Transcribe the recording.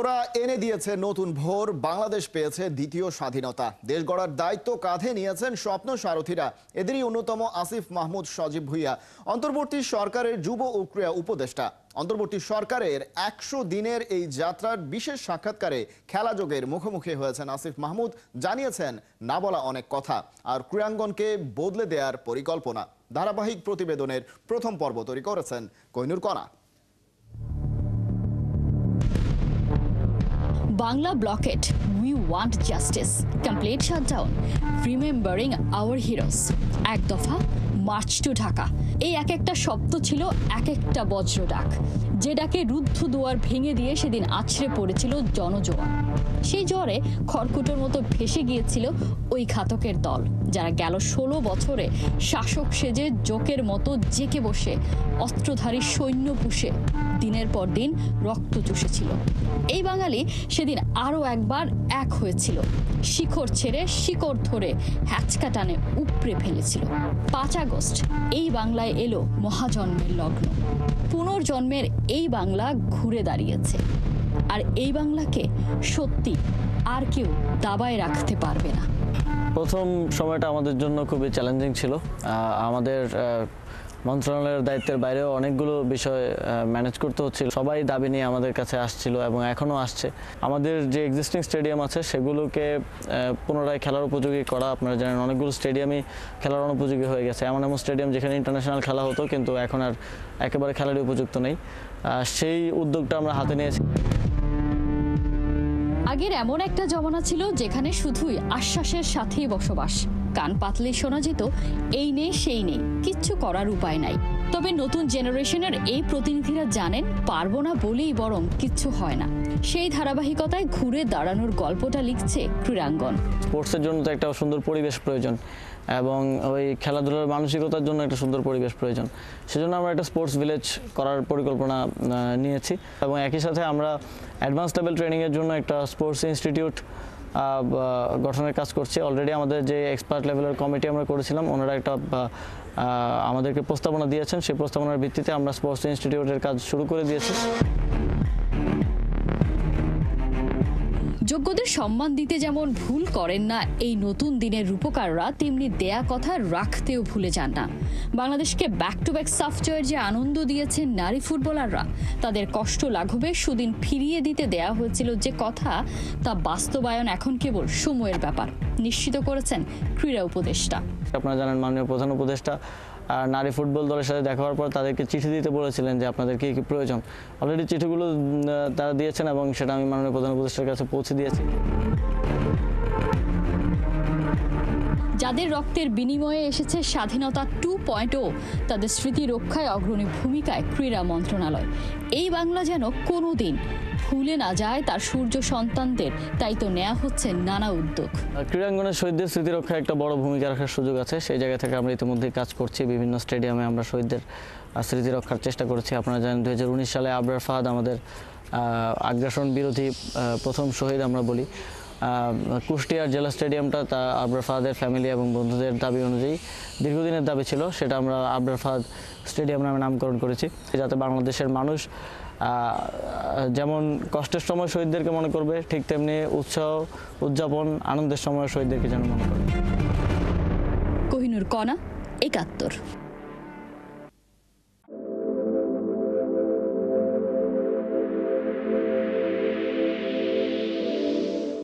ওরা এনে দিয়েছে নতুন ভোর, বাংলাদেশ পেয়েছে দ্বিতীয় স্বাধীনতা। দেশ গড়ার দায়িত্ব কাঁধে নিয়েছেন স্বপ্ন সারথীরা। এদেরই অন্যতম আসিফ মাহমুদ সজীব ভুইয়া, অন্তর্বর্তী সরকারের যুব ও ক্রীড়া উপদেষ্টা। অন্তর্বর্তী সরকারের 100 দিনের এই যাত্রার বিশেষ সাক্ষাৎকারে খেলাযোগের মুখোমুখি হয়েছেন আসিফ মাহমুদ। জানিয়েছেন না বলা অনেক কথা আর ক্রীড়াঙ্গনকে বদলে দেওয়ার পরিকল্পনা। ধারাবাহিক প্রতিবেদনের প্রথম পর্ব তৈরি করেছেন কোহিনুর কণা। Bangla blockade, we want justice. Complete shutdown, remembering our heroes. এক দফা মার্চ টু ঢাকা। এই এক একটা শব্দ ছিল এক একটা বজ্র ডাক, যে ডাকে রুদ্ধ দুয়ার ভেঙে দিয়ে সেদিন আছড়ে পড়েছিল জনজোয়ার। সেই জ্বরে খড়কুটোর মতো ভেসে গিয়েছিল ওই ঘাতকের দল, যারা গেল 16 বছরে শাসক সেজে জোকের মতো জেকে বসে অস্ত্রধারী সৈন্য পুষে দিনের পর দিন রক্ত চুষেছিল। এই বাঙালি সেদিন আরও একবার এক হয়েছিল, শিখর ছেড়ে শিকড় ধরে হ্যাচকা টানে উপড়ে ফেলেছিল। 5 আগস্ট এই বাংলায় এলো মহাজন্মের লগ্ন। পুনর্জন্মের এই বাংলা ঘুরে দাঁড়িয়েছে, আর এই বাংলাকে সত্যি আর কেউ দাবায় রাখতে পারবে না। প্রথম সময়টা আমাদের জন্য খুবই চ্যালেঞ্জিং ছিল। আমাদের মন্ত্রণালয়ের দায়িত্বের বাইরেও অনেকগুলো বিষয় ম্যানেজ করতে হচ্ছিল। সবাই দাবি নিয়ে আমাদের কাছে আসছিল এবং এখনও আসছে। আমাদের যে এক্সিস্টিং স্টেডিয়াম আছে সেগুলোকে পুনরায় খেলার উপযোগী করা। আপনারা জানেন অনেকগুলো স্টেডিয়ামই খেলার অনুপযোগী হয়ে গেছে। এমন এমন স্টেডিয়াম যেখানে ইন্টারন্যাশনাল খেলা হতো কিন্তু এখন আর একেবারে খেলারই উপযুক্ত নেই। সেই উদ্যোগটা আমরা হাতে নিয়েছি। আগের এমন একটা জমানা ছিল যেখানে শুধুই আশ্বাসের সাথেই বসবাস। কান পাতলেই শোনা যেত এই নেই সেই নেই, কিচ্ছু করার উপায় নাই। তবে নতুন জেনারেশনের এই প্রতিনিধিরা জানেন পারবো না বলেই বরং কিচ্ছু হয় না। সেই ধারাবাহিকতায় ঘুরে দাঁড়ানোর গল্পটা লিখছে ক্রীড়াঙ্গন। স্পোর্টসের জন্য তো একটা সুন্দর পরিবেশ প্রয়োজন এবং ওই খেলাধুলার মানসিকতার জন্য একটা সুন্দর পরিবেশ প্রয়োজন। সেজন্য আমরা একটা স্পোর্টস ভিলেজ করার পরিকল্পনা নিয়েছি এবং একই সাথে আমরা অ্যাডভান্স লেভেল ট্রেনিংয়ের জন্য একটা স্পোর্টস ইনস্টিটিউট গঠনের কাজ করছি। অলরেডি আমাদের যে এক্সপার্ট লেভেলের কমিটি আমরা করেছিলাম, ওনারা একটা আমাদেরকে প্রস্তাবনা দিয়েছেন। সেই প্রস্তাবনার ভিত্তিতে আমরা স্পোর্টস ইনস্টিটিউটের কাজ শুরু করে দিয়েছি। যোগ্যদের সম্মান দিতে যেমন ভুল করেন না এই নতুন দিনের রূপকাররা, তেমনি দেয়া কথা রাখতেও ভুলে যান না। বাংলাদেশকে ব্যাক টু ব্যাক সাফ জয়ের যে আনন্দ দিয়েছেন নারী ফুটবলাররা, তাদের কষ্ট লাঘবে সুদিন ফিরিয়ে দিতে দেয়া হয়েছিল যে কথা, তা বাস্তবায়ন এখন কেবল সময়ের ব্যাপার, নিশ্চিত করেছেন ক্রীড়া উপদেষ্টা। আপনারা জানেন মাননীয় প্রধান উপদেষ্টা নারী ফুটবল দলের সাথে দেখা হওয়ার পর তাদেরকে চিঠি দিতে বলেছিলেন যে আপনাদের কি কি প্রয়োজন। অলরেডি চিঠিগুলো তারা দিয়েছেন এবং সেটা আমি মাননীয় প্রধান উপদেষ্টার কাছে পৌঁছে দিয়েছি। যাদের রক্তের বিনিময়ে এসেছে স্বাধীনতা 2.0, তাদের স্মৃতি রক্ষায় অগ্রণী ভূমিকায় ক্রীড়া মন্ত্রণালয়। এই বাংলা যেন কোনোদিন ভুলে না যায় তার সূর্য সন্তানদের, তাই তো নেওয়া হচ্ছে নানা উদ্যোগ। ক্রীড়াঙ্গনের শহীদদের স্মৃতি রক্ষায় একটা বড় ভূমিকা রাখার সুযোগ আছে। সেই জায়গা থেকে আমরা ইতিমধ্যেই কাজ করছি। বিভিন্ন স্টেডিয়ামে আমরা শহীদদের স্মৃতি রক্ষার চেষ্টা করেছি। আপনারা জানেন 2019 সালে আবরার ফাহাদ আমাদের আগ্রাসন বিরোধী প্রথম শহীদ আমরা বলি। কুষ্টিয়ার জেলা স্টেডিয়ামটা তা আবরার ফাহাদের ফ্যামিলি এবং বন্ধুদের দাবি অনুযায়ী দীর্ঘদিনের দাবি ছিল, সেটা আমরা আবরার ফাহাদ স্টেডিয়াম নামে নামকরণ করেছি, যাতে বাংলাদেশের মানুষ যেমন কষ্টের সময় শহীদদেরকে মনে করবে, ঠিক তেমনি উৎসাহ উদযাপন আনন্দের সময় শহীদদেরকে যেন মনে করবে। কোহিনুর কণা, 71।